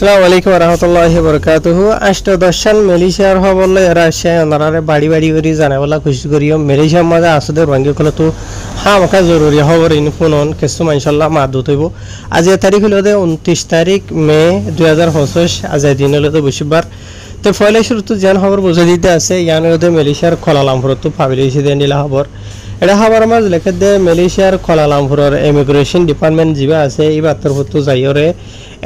আসসালামু আলাইকুম রহমতুল্লাহি বরকাতুহু। আষ্টদশান মালয়েশিয়ার হবলে রাশিয়া অনারে বাড়ি বাড়ি করে জানাবলা খুশি করিও মালয়েশিয়ার মাঝে আসুদের ভাঙ্গি কলে তো হামাকা জরুরি খবর ইন ফোন কিছু ইনশাল্লাহ মাদুত হইব। আজ তারিখ হলো 29 তারিখ মে 2025। আজ দিন হলো বুধবার। তো ফলে শুরুতে যেন খবর বুঝে দিতে আছে ইয়ান হলো মালয়েশিয়ার কুয়ালালামপুর তো পাবলিশ দিয়ে নিলা খবর। এটা খবর মাঝ লেখে দে মালয়েশিয়ার কুয়ালালামপুরের ইমিগ্রেশন ডিপার্টমেন্ট যা আছে এই বার্তার তো যাইরে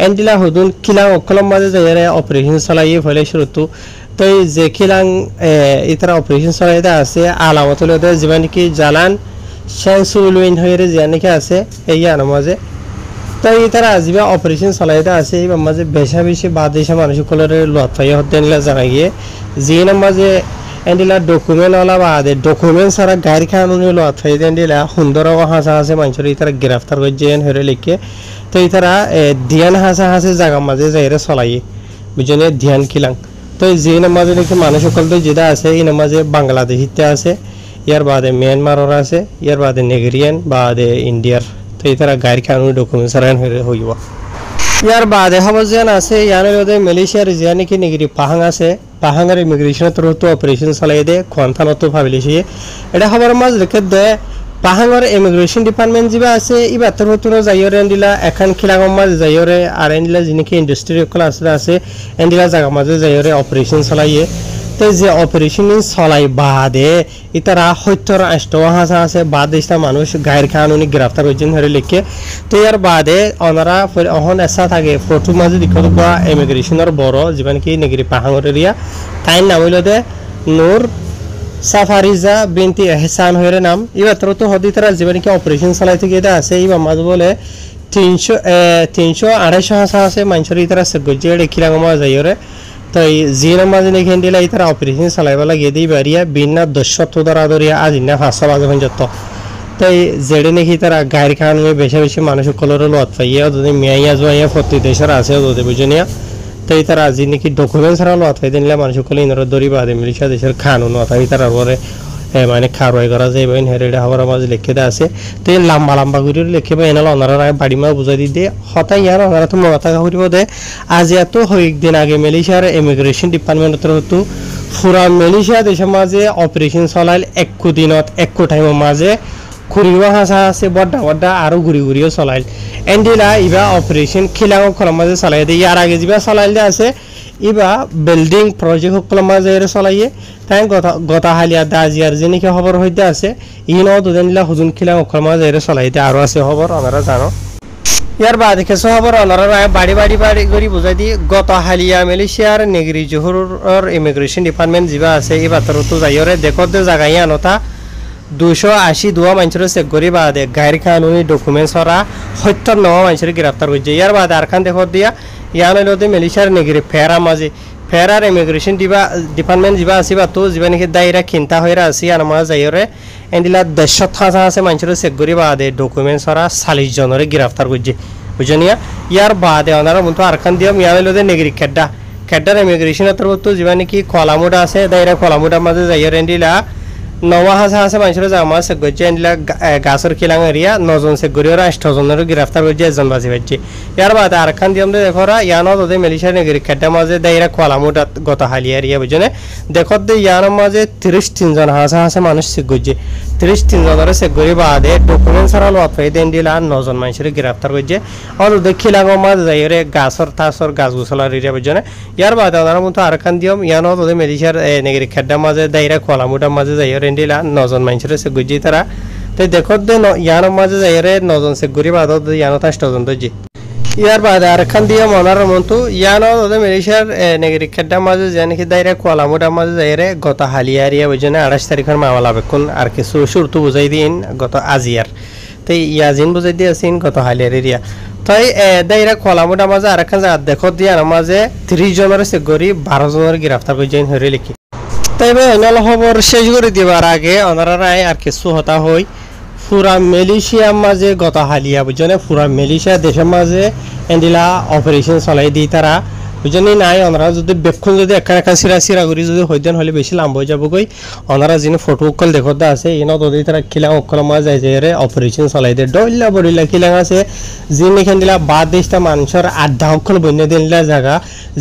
এন্ডিলা হুদুন খিলাং অকলম মাঝে যাইরে অপারেশন চালাইয়ে ফলে শুরুতো তো যে খিলাং ইতারা অপারেশন চালাইতে আছে আলামত হলো যেমন কি জালান শেনসুলুইন হয়ে যে নাকি আছে এই মাঝে তো ইতারা আজিবা অপারেশন চালাইতে আছে এই মাঝে বেশা বেশি বাদেশা মানুষ কলরে লোয়াত পাইয়ে হতে নিলা জানা গিয়ে যে মাঝে এন্ডিলা ডকুমেন্ট ওলা বাদে ডকুমেন্ট সারা গাড়ি কানুনি লোয়াত পাইয়ে এন্ডিলা সুন্দর হাসা আছে মানুষের ইতারা গ্রেফতার করছে হয়ে লিখে তো ইতারা ধ্যান হাসা হাসে জায়গা মাঝে যাইরে চলাইয়ে বুঝলেন ধ্যান খিলাং তো যে মাঝে দেখি মানুষ সকল তো যেটা আছে এই মাঝে বাংলাদেশিতে আছে ইয়ার বাদে মিয়ানমারের আছে ইয়ার বাদে নেগেরিয়ান বাদে ইন্ডিয়ার তো ইতারা গাড়ি কানুনি ডকুমেন্ট সারা হইব ইয়ার বাদে খবর যেন আছে ইয়ার মালয়েশিয়ার যে নাকি নেগেরি পাহাং আছে পাহাঙের ইমিগ্রেশনের তরফ অপারেশন চালাই দে খোয়ানথানত ভাবিলিছি এটা খবর মাঝ রেখে দে পাহাঙের ইমিগ্রেশন ডিপার্টমেন্ট যা আছে এই বার্তার ভেতরে যাইরে এন্ডিলা এখন খিলাঙর মাঝে যাইরে আর এন্ডিলা যিনি ইন্ডাস্ট্রি আছে এন্ডিলা জায়গা মাঝে যাইরে অপারেশন চালাইয়ে তো যে অপারেশন চলাই বাদে ইতারা সত্যর আষ্টহাসা আছে বাদ দেশটা মানুষ গায়ের কানুনি গ্রেফতার হয়েছেন হয়ে লিখে তো ইয়ার বাদে ওনারা অহন এসা থাকে প্রথম মাঝে দিকত বা ইমিগ্রেশনের বড় যেমন কি নেগরি পাহাঙর এরিয়া তাই নাম হইল দে নূর সাফারিজা বিনতি এহসান হয়ে নাম এবার তো হদি তারা যেমন কি অপারেশন চালাইতে গিয়ে আছে এই মাঝে বলে 300-250 হাসা আছে মানুষের ইতারা গজ্জে খিলাঙমা যাইরে তো এই জিন মাঝে এখান দিলে ইতারা অপারেশন চালাইবা লাগিয়ে দিই বাড়িয়া বিনা 10 ধরা ধরিয়া আজ না 500 বাজে পর্যন্ত তো এই যেড়ে নাকি তারা গাড়ি কানুনি বেশি বেশি মানুষ কলরে লোয়াত পাইয়া যদি মেয়াইয়া জোয়াইয়া প্রতি দেশের আছে যদি বুঝিনিয়া তো তারা আজি নাকি ডকুমেন্ট ছাড়া লোয়াত পাই দিলে মানুষ কলে ইনর দরি বাদে মালয়েশিয়া দেশের কানুন অথাই তারা পরে মানে খারোয় করা যায় বা হেরেডে হবার মাঝে লিখে দেওয়া আছে তো এই লম্বা লম্বা করে লিখে বা এনাল ওনারা বাড়ি মা বুঝাই দি দিয়ে হতাই ইয়ার ওনারা তো মমতা করিব দে আজ এত কয়েকদিন আগে মালয়েশিয়ার ইমিগ্রেশন ডিপার্টমেন্টের তরফ পুরা মালয়েশিয়া দেশের মাঝে অপারেশন চলাইল 1 দিনত 1 টাইমের মাঝে ঘুরিও হাসা আছে বড্ডা বড্ডা আরো ঘুরি ঘুরিও চলাইল এন্ডিলা ইবা অপারেশন খিলাঙ খলম মাঝে চলাই দিয়ে ইয়ার আগে যা চলাইল যে আছে ইবা বিল্ডিং প্রজেক্ট সকল মাঝে চলাইয়ে তাই গতা হালিয়া দাজিয়ার যে নাকি খবর হইতে আছে ইন দুদিনলা হুজুন খিলাং অক্ষর মাঝে চলাইতে আরো আছে খবর ওনারা জানো ইয়ার বাদে কিছু খবর ওনারা বাড়ি বাড়ি বাড়ি করে বুঝাই দিয়ে গতা হালিয়া মালয়েশিয়ার নেগরি জোহরের ইমিগ্রেশন ডিপার্টমেন্ট যা আছে এই বার্তার তো যাইরে দেখত জায়গায় আনতা 282 মানুষের চেক করি বাদে গাড়ি কানুনি ডকুমেন্টস ওরা 79 মানুষের গ্রেফতার করছে ইয়ার বাদে আরখান দেখত দিয়া ইয়ান হইলতে মালয়েশিয়ার নেগরি ফেরা মাঝে ফেরার ইমিগ্রেশন ডিপার্টমেন্ট যা আছে বা তো যা নাকি দায়রা খিন্তা হয়ে আছে আর মাঝে যাইরে এন্ডিলা 100 আছে মানুষের চেক করি বাদে ডকুমেন্টস ওরা 40 জনের গ্রেফতার করছে বুঝনিয়া ইয়ার বাদে ওনারা মতো আরখান দিয়া ইয়ান হইলতে নেগরি খেড্ডার ইমিগ্রেশনের তরফ তো যা নাকি কলামুডা আছে দায়রা কলামুডার মাঝে যাইরে এন্ডিলা 9 হাসা আছে মানুষের জামা চেক করছে এন্ডিলা গাছর খিলাং এরিয়া 9 জন চেক করি ওরা 8 জনের গ্রেফতার করছে একজন বাজি পাইছে ইয়ার বাদে আরখান দিয়ে আমরা দেখরা ইয়ানো যদি মালয়েশিয়ার নেগরি খেড্ডার মাঝে দায়রা কলামুডা গতা হালিয়া এরিয়া বুঝনে দেখত দে ইয়ানোর মাঝে 33 জন হাসা আছে মানুষ চেক করছে 33 জনের চেক করি বাদে ডকুমেন্ট ছাড়া লোয়াত পাই এন্ডিলা 9 জন মানুষের গ্রেফতার করছে আর খিলাঙর মাঝে যাইরে গাছর তাছর গাছ গুছলার এরিয়া বুঝনে ইয়ার বাদে ওনার মতো আরখান দিয়ম ইয়ানো যদি মালয়েশিয়ার নেগরি খেড্ডার মাঝে দায়রা কলামুডার মাঝে যাইরে এন্ডিলা 9 জন মানুষের চেক করছে তারা তো দেখত দে ইয়ানোর মাঝে যাইরে 9 জন চেক করি বাদে ইয়ানো 8 জন দজি ইয়ার বাদে আরখান দিয়ে মনার মতো ইয়ানো ওদের মালয়েশিয়ার নেগরি খেড্ডার মাঝে যে নাকি দায়রা কোয়ালামুডার মাঝে যাইরে গত হালিয়া এরিয়া বুঝনে 28 তারিখের মামলা বেকুন আর কিছু শুরুতো বুঝাই দিন গত আজিয়ার তো ইয়াজিন বুঝাই দিয়ে আসিন গত হালিয়ার এরিয়া তাই দায়রা কোয়ালামুডার মাঝে আরখান জায়গা দেখত দিয়ে মাঝে 30 জনের চেক করি 12 জনের গ্রেফতার করছেন হয়ে লিখি তাই এনাল খবর শেষ করে দেবার আগে ওনারা আর কিছু হতা হই পুরা মালয়েশিয়ার মাঝে গত হালিয়া বুঝনে পুরা মালয়েশিয়া দেশের মাঝে এন্ডিলা অপারেশন চলাই দিই তারা বুঝনি নাই ওনারা যদি বেক্ষণ যদি একা সিরা সিরা করি যদি হইতেন হলে বেশি লাম্ব হয়ে যাবো কই ওনারা যিনি ফটো উকল দেখতে আছে ইনত যদি তারা খিলাং উকল মাছ যায় যে অপারেশন চলাই দিয়ে ডইলা বড়িলা খিলাং আছে যিনি এখান দিলা বাদ দেশটা মানুষের আড্ডা উকল বন্য দিলা জায়গা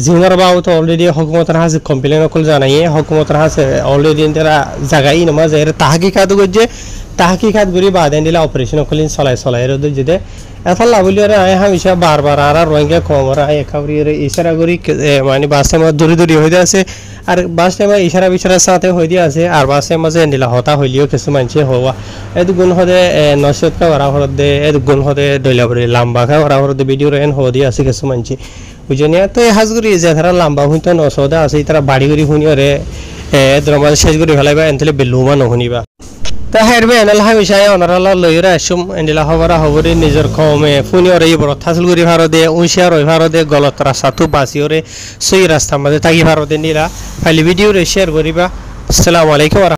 জিঙর বাবু তো অলরেডি হকুমতের হাসে কমপ্লেন উকল জানাইয়ে হকুমতের হাসে অলরেডি তারা জায়গায় নমা যায় তাহাকি খাত করছে তাহাকি খাত করি বাদেন দিলা অপারেশন উকল চলাই রোদ যদি এখন লাভলি আয় হামিশা বারবার আর রোহিঙ্গা কম আয় একাবরি ইশারা করি মানে বাস টাইম দূরি হয়ে আছে আর বাস টাইম ইশারা বিশারার সাথে হয়ে দিয়ে আছে আর বাস টাইম মাঝে এন্ডিলা হতা হইলেও কিছু মানুষে হওয়া এই গুণ হদে নশিয়তকা ওরা হরত দে এই গুণ হদে দইলা বড়ি লাম্বা খা ওরা হরত ভিডিও রেন হয়ে দিয়ে আছে কিছু মানুষে বুঝনিয়া তো এই হাজগুড়ি যে তারা লাম্বা হুঁতে নশদে আছে তারা বাড়ি করি শুনিওরে দ্রমা শেষ করে ফেলাইবা এনথলে বেলুমা নহনিবা তা হেরবে এনাল হামিশায় অনারালা লইরা আসুম এন্ডিলা হবরা হবরি নিজের কমে ফুনিওরে এই বড় থাসল করি ভারতে উঁশিয়া রই ভারতে গলত রাস্তা তু বাসিওরে সই রাস্তা মাঝে থাকি ভারতে নিরা ফাইলি ভিডিও রে শেয়ার করিবা আসসালামু আলাইকুম।